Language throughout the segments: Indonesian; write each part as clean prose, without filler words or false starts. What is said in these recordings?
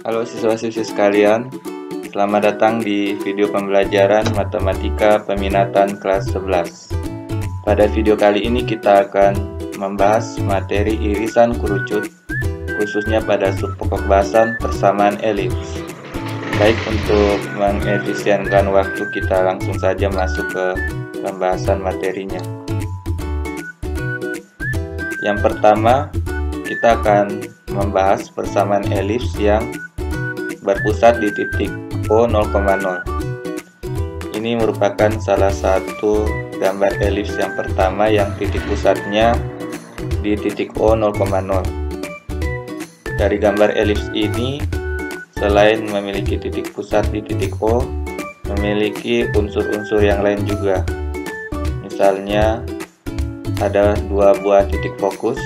Halo siswa-siswi sekalian, selamat datang di video pembelajaran Matematika Peminatan kelas 11. Pada video kali ini kita akan membahas materi irisan kerucut, khususnya pada subpokok bahasan persamaan elips. Baik, untuk mengefisienkan waktu kita langsung saja masuk ke pembahasan materinya. Yang pertama, kita akan membahas persamaan elips yang berpusat di titik O 0,0. Ini merupakan salah satu gambar elips yang pertama yang titik pusatnya di titik O 0,0. Dari gambar elips ini, selain memiliki titik pusat di titik O, memiliki unsur-unsur yang lain juga. Misalnya, ada dua buah titik fokus,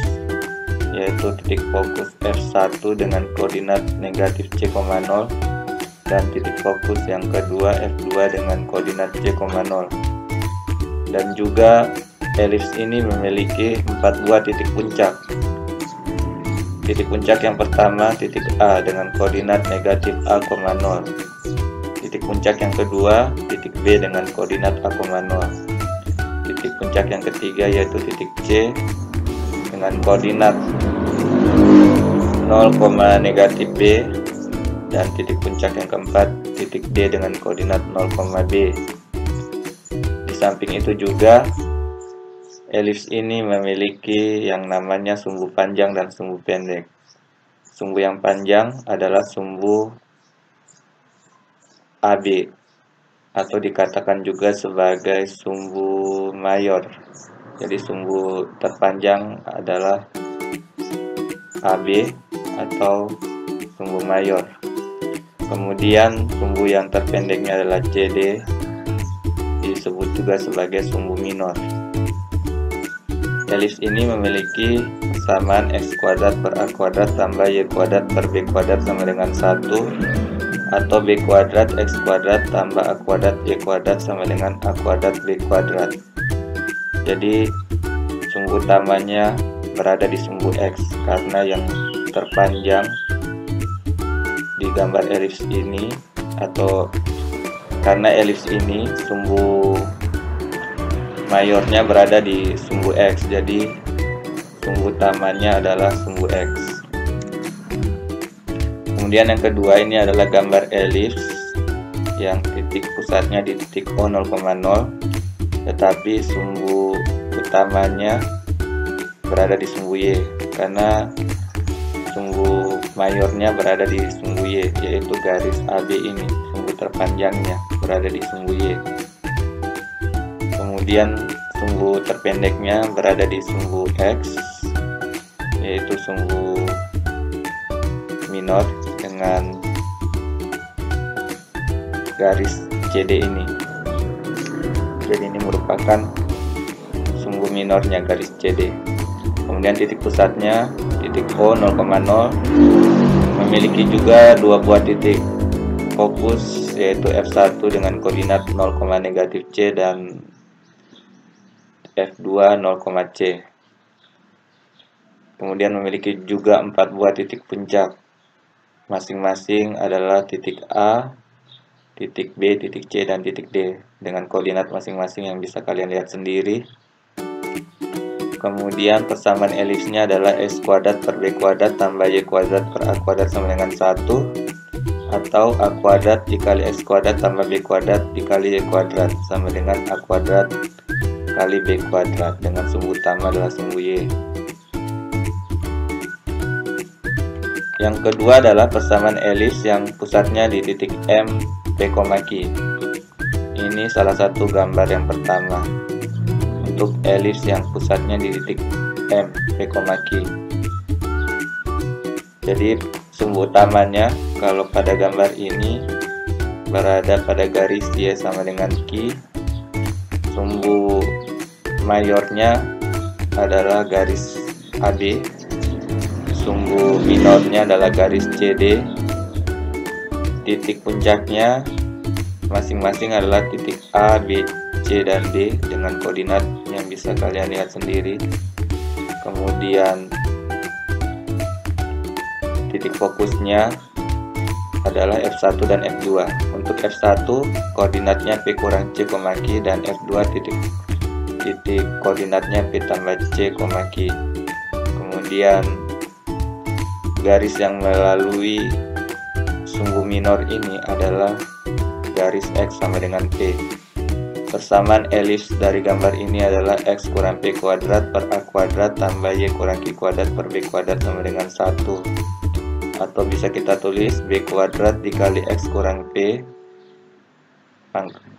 yaitu titik fokus F1 dengan koordinat negatif C,0 dan titik fokus yang kedua F2 dengan koordinat C,0. Dan juga elips ini memiliki 4 buah titik puncak. Titik puncak yang pertama titik A dengan koordinat negatif A,0. Titik puncak yang kedua titik B dengan koordinat A,0. Titik puncak yang ketiga yaitu titik C dengan koordinat 0, negatif B, dan titik puncak yang keempat titik D dengan koordinat 0, B. Di samping itu juga elips ini memiliki yang namanya sumbu panjang dan sumbu pendek. Sumbu yang panjang adalah sumbu AB, atau dikatakan juga sebagai sumbu mayor. Jadi sumbu terpanjang adalah AB atau sumbu mayor. Kemudian sumbu yang terpendeknya adalah CD, disebut juga sebagai sumbu minor. Elips ini memiliki persamaan x kuadrat per a kuadrat tambah y kuadrat per b kuadrat sama dengan 1, atau b kuadrat x kuadrat tambah a kuadrat y kuadrat sama dengan a kuadrat b kuadrat. Jadi sumbu utamanya berada di sumbu X, karena yang terpanjang di gambar elips ini, atau karena elips ini sumbu mayornya berada di sumbu X, jadi sumbu utamanya adalah sumbu X. Kemudian yang kedua ini adalah gambar elips yang titik pusatnya di titik O 0,0, tetapi sumbu utamanya berada di sumbu Y, karena sumbu mayornya berada di sumbu Y, yaitu garis AB ini, sumbu terpanjangnya berada di sumbu Y. Kemudian sumbu terpendeknya berada di sumbu X, yaitu sumbu minor dengan garis CD ini. Jadi ini merupakan sumbu minornya garis CD. Kemudian titik pusatnya titik O 0,0 memiliki juga dua buah titik fokus, yaitu F1 dengan koordinat 0, negatif C dan F2 0, C. Kemudian memiliki juga 4 buah titik puncak, masing-masing adalah titik A, titik B, titik C, dan titik D dengan koordinat masing-masing yang bisa kalian lihat sendiri. Kemudian persamaan elipsnya adalah x kuadrat per b kuadrat tambah y kuadrat per a kuadrat sama dengan 1, atau a kuadrat dikali x kuadrat tambah b kuadrat dikali y kuadrat sama dengan a kuadrat kali b kuadrat, dengan sumbu utama adalah sumbu y. Yang kedua adalah persamaan elips yang pusatnya di titik M, P, Q. Ini salah satu gambar yang pertama untuk elips yang pusatnya di titik M, P, Q. Jadi sumbu utamanya kalau pada gambar ini berada pada garis Y sama dengan Q. Sumbu mayornya adalah garis AB, sumbu minornya adalah garis CD. Titik puncaknya masing-masing adalah titik A, B, C, dan D dengan koordinat yang bisa kalian lihat sendiri. Kemudian titik fokusnya adalah F1 dan F2. Untuk F1 koordinatnya P kurang C, Q, dan F2 titik koordinatnya P tambah C, Q. Kemudian garis yang melalui sumbu minor ini adalah garis X sama dengan P. Persamaan elips dari gambar ini adalah X kurang P kuadrat per A kuadrat tambah Y kurang Q kuadrat per B kuadrat sama dengan 1. Atau bisa kita tulis B kuadrat dikali X kurang P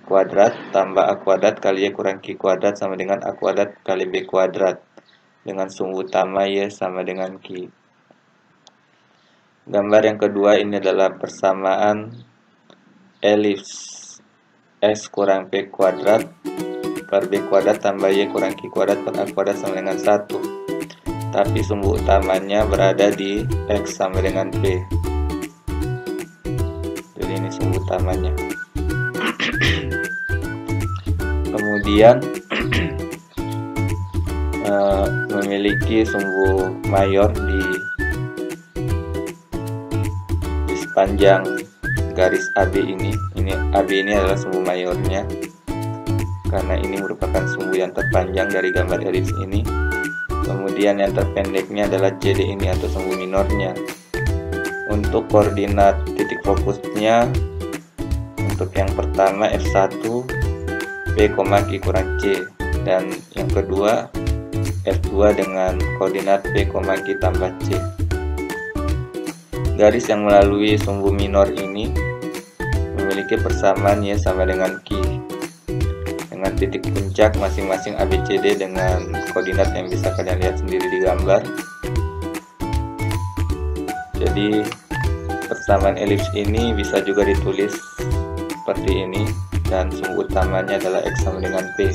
kuadrat tambah A kuadrat kali Y kurang Q kuadrat sama dengan A kuadrat kali B kuadrat dengan sumbu utama Y sama dengan Q. Gambar yang kedua ini adalah persamaan elips X kurang P kuadrat per B kuadrat tambah Y kurang Q kuadrat per A kuadrat sama dengan 1. Tapi sumbu utamanya berada di X sama dengan P. Jadi ini sumbu utamanya. Kemudian memiliki sumbu mayor di sepanjang garis AB ini. AB ini adalah sumbu mayornya karena ini merupakan sumbu yang terpanjang dari gambar elips ini. Kemudian yang terpendeknya adalah CD ini atau sumbu minornya. Untuk koordinat titik fokusnya, untuk yang pertama F1 P, Q kurang C, dan yang kedua F2 dengan koordinat P, Q tambah C. Garis yang melalui sumbu minor ini memiliki persamaan Y sama dengan Q dengan titik puncak masing-masing ABCD dengan koordinat yang bisa kalian lihat sendiri di gambar. Jadi persamaan elips ini bisa juga ditulis seperti ini dan sumbu utamanya adalah X sama dengan P.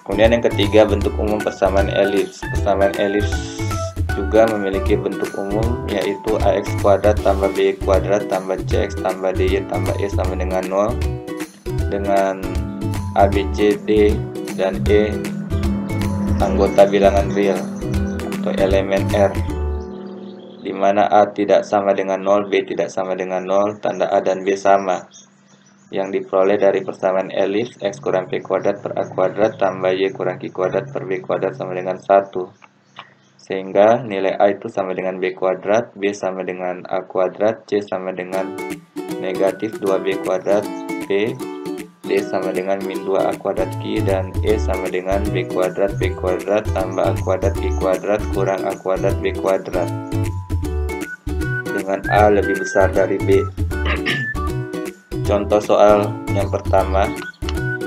Kemudian yang ketiga, bentuk umum persamaan elips. Persamaan elips juga memiliki bentuk umum yaitu AX kuadrat tambah BY kuadrat tambah CX tambah DY tambah E sama dengan 0 dengan ABCD dan E anggota bilangan real atau elemen R, di mana A tidak sama dengan 0, B tidak sama dengan 0, tanda A dan B sama, yang diperoleh dari persamaan elips X kurang P kuadrat per A kuadrat tambah Y kurang Q kuadrat per B kuadrat sama dengan 1. Sehingga nilai A itu sama dengan B kuadrat, B sama dengan A kuadrat, C sama dengan negatif 2B kuadrat, P, D sama dengan min 2A kuadrat Q, dan E sama dengan B kuadrat tambah A kuadrat Q kuadrat kurang A kuadrat B kuadrat. Dengan A lebih besar dari B. Contoh soal yang pertama,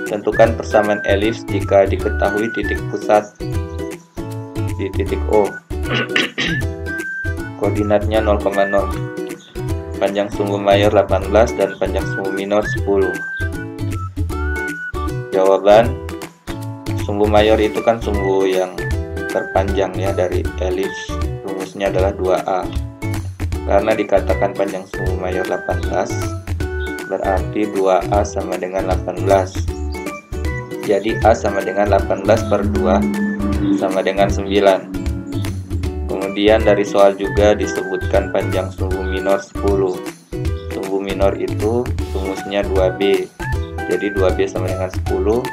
tentukan persamaan elips jika diketahui titik pusat di titik O. Koordinatnya 0,0. Panjang sumbu mayor 18 dan panjang sumbu minor 10. Jawaban, sumbu mayor itu kan sumbu yang terpanjang ya dari elips. Rumusnya adalah 2A. Karena dikatakan panjang sumbu mayor 18, berarti 2A sama dengan 18. Jadi A sama dengan 18 per 2 sama dengan 9. Kemudian dari soal juga disebutkan panjang sumbu minor 10. Sumbu minor itu rumusnya 2B. Jadi 2B sama dengan 10,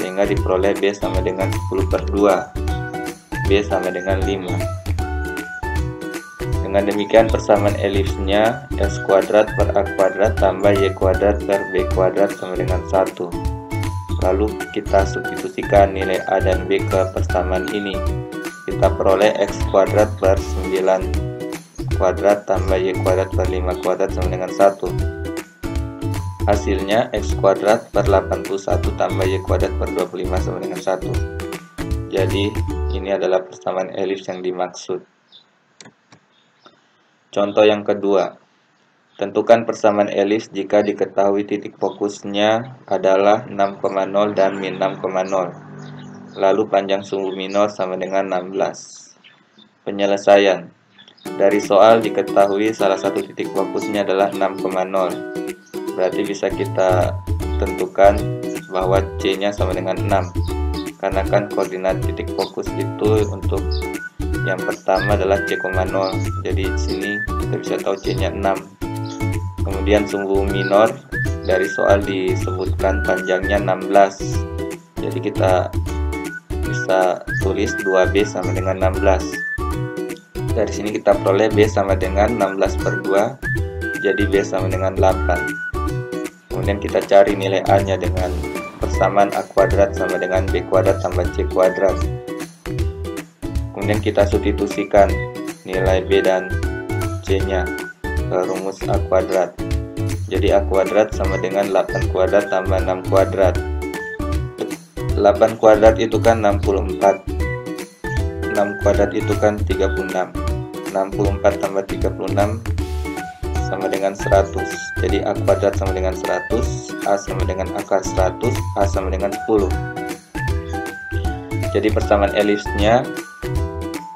sehingga diperoleh B sama dengan 10 per 2. B sama dengan 5. Dengan demikian persamaan elipsnya X kuadrat per A kuadrat tambah Y kuadrat per B kuadrat sama dengan 1. Lalu kita substitusikan nilai A dan B ke persamaan ini. Kita peroleh X kuadrat per 9 kuadrat tambah Y kuadrat per 5 kuadrat sama dengan 1. Hasilnya X kuadrat per 81 tambah Y kuadrat per 25 sama dengan 1. Jadi ini adalah persamaan elips yang dimaksud. Contoh yang kedua, tentukan persamaan elips jika diketahui titik fokusnya adalah 6,0 dan min 6,0. Lalu panjang sumbu minor sama dengan 16. Penyelesaian. Dari soal diketahui salah satu titik fokusnya adalah 6,0. Berarti bisa kita tentukan bahwa C-nya sama dengan 6. Karena kan koordinat titik fokus itu untuk yang pertama adalah C,0. Jadi di sini kita bisa tahu C-nya 6. Kemudian sumbu minor dari soal disebutkan panjangnya 16. Jadi kita bisa tulis 2B sama dengan 16. Dari sini kita peroleh B sama dengan 16/2. Jadi B sama dengan 8. Kemudian kita cari nilai A-nya dengan persamaan A kuadrat sama dengan B kuadrat tambah C kuadrat. Kemudian kita substitusikan nilai B dan C-nya ke rumus A kuadrat. Jadi A kuadrat sama dengan 8 kuadrat tambah 6 kuadrat. 8 kuadrat itu kan 64. 6 kuadrat itu kan 36. 64 tambah 36 sama dengan 100. Jadi A kuadrat sama dengan 100, A sama dengan akar 100, A sama dengan 10. Jadi persamaan elipsnya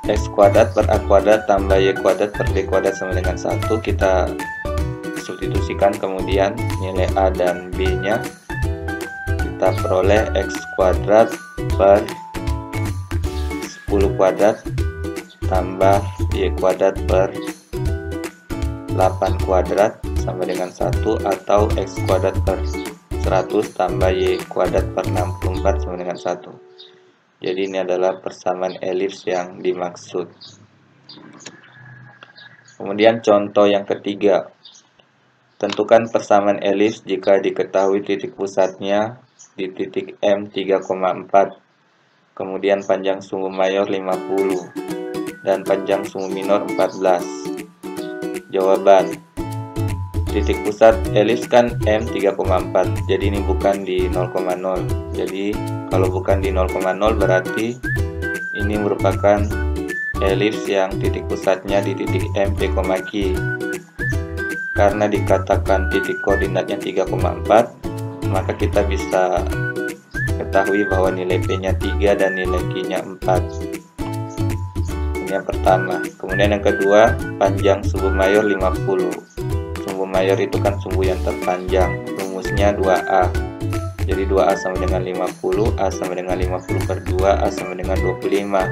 X kuadrat per A kuadrat tambah Y kuadrat per B kuadrat sama dengan 1. Kita substitusikan kemudian nilai A dan B nya. Kita peroleh X kuadrat per 10 kuadrat tambah Y kuadrat per 8 kuadrat sama dengan 1, atau X kuadrat per 100 tambah Y kuadrat per 64 sama dengan 1. Jadi ini adalah persamaan elips yang dimaksud. Kemudian contoh yang ketiga. Tentukan persamaan elips jika diketahui titik pusatnya di titik M 3,4. Kemudian panjang sumbu mayor 50 dan panjang sumbu minor 14. Jawaban. Titik pusat elips kan M 3,4. Jadi ini bukan di 0,0. Jadi kalau bukan di 0,0 berarti ini merupakan elips yang titik pusatnya di titik M P, Q. Karena dikatakan titik koordinatnya 3,4, maka kita bisa ketahui bahwa nilai P-nya 3 dan nilai Q-nya 4. Ini yang pertama. Kemudian yang kedua, panjang sumbu mayor 50. Sumbu mayor itu kan sumbu yang terpanjang. Rumusnya 2A. Jadi 2A sama dengan 50, A sama dengan 50/2, A sama dengan 25.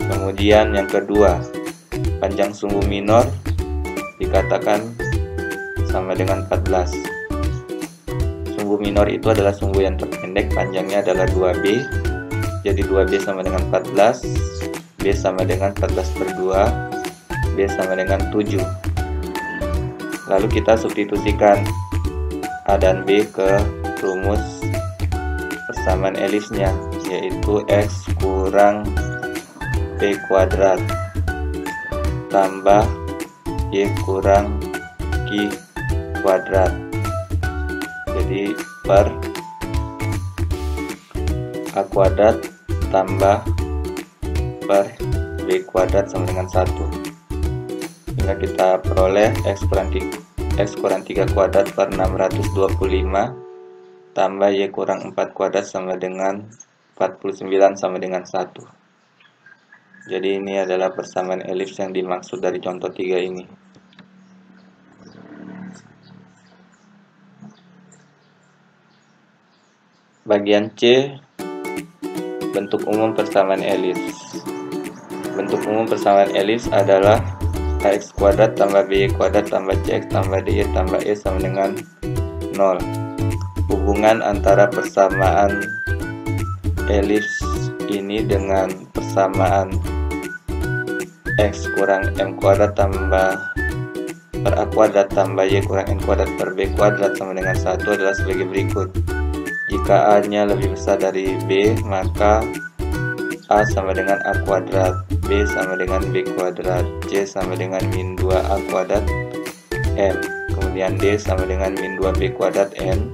Kemudian yang kedua, panjang sumbu minor dikatakan sama dengan 14. Sumbu minor itu adalah sumbu yang terpendek, panjangnya adalah 2B. Jadi 2B sama dengan 14, B sama dengan 14/2, B sama dengan 7. Lalu kita substitusikan A dan B ke rumus persamaan elipsnya, yaitu X kurang P kuadrat tambah Y kurang Q kuadrat. Jadi per A kuadrat tambah per B kuadrat sama dengan 1. Sehingga kita peroleh X kurang 3 kuadrat per 625 tambah Y kurang 4 kuadrat sama dengan 49 sama dengan 1. Jadi ini adalah persamaan elips yang dimaksud dari contoh 3 ini. Bagian C, bentuk umum persamaan elips. Bentuk umum persamaan elips adalah AX kuadrat tambah BY kuadrat tambah CX tambah DY tambah E sama dengan 0. Hubungan antara persamaan elips ini dengan persamaan X kurang M kuadrat tambah per A kuadrat tambah Y kurang N kuadrat per B kuadrat sama dengan 1 adalah sebagai berikut. Jika A-nya lebih besar dari B, maka A sama dengan A kuadrat, B sama dengan B kuadrat, C sama dengan min 2A kuadrat M, kemudian D sama dengan min 2B kuadrat N,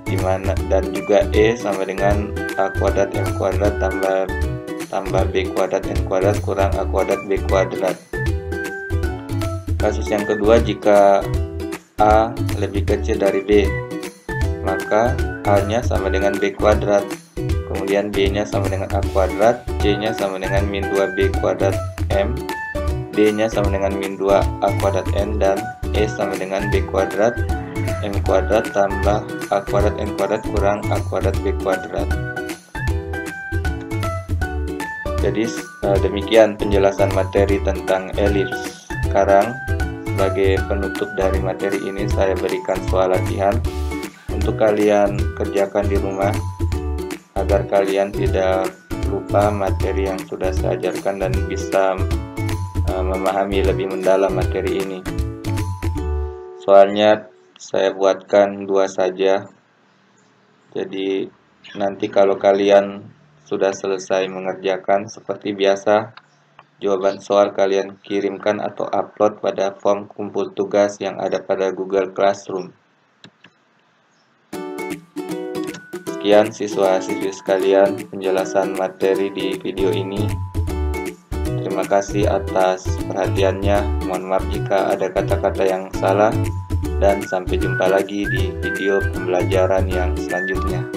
dimana dan juga E sama dengan A kuadrat M kuadrat tambah B kuadrat N kuadrat kurang A kuadrat B kuadrat. Kasus yang kedua, jika A lebih kecil dari B, maka A-nya sama dengan B kuadrat, kemudian B-nya sama dengan A kuadrat, C-nya sama dengan min 2B kuadrat M, D-nya sama dengan min 2A kuadrat N, dan E sama dengan B kuadrat M kuadrat tambah A kuadrat N kuadrat kurang A kuadrat B kuadrat. Jadi demikian penjelasan materi tentang elips. sekarang sebagai penutup dari materi ini saya berikan soal latihan untuk kalian kerjakan di rumah agar kalian tidak lupa materi yang sudah saya ajarkan dan bisa memahami lebih mendalam materi ini. Soalnya saya buatkan 2 saja, jadi nanti kalau kalian sudah selesai mengerjakan seperti biasa, jawaban soal kalian kirimkan atau upload pada form kumpul tugas yang ada pada Google Classroom. Sekian siswa-siswi sekalian penjelasan materi di video ini. Terima kasih atas perhatiannya. Mohon maaf jika ada kata-kata yang salah, dan sampai jumpa lagi di video pembelajaran yang selanjutnya.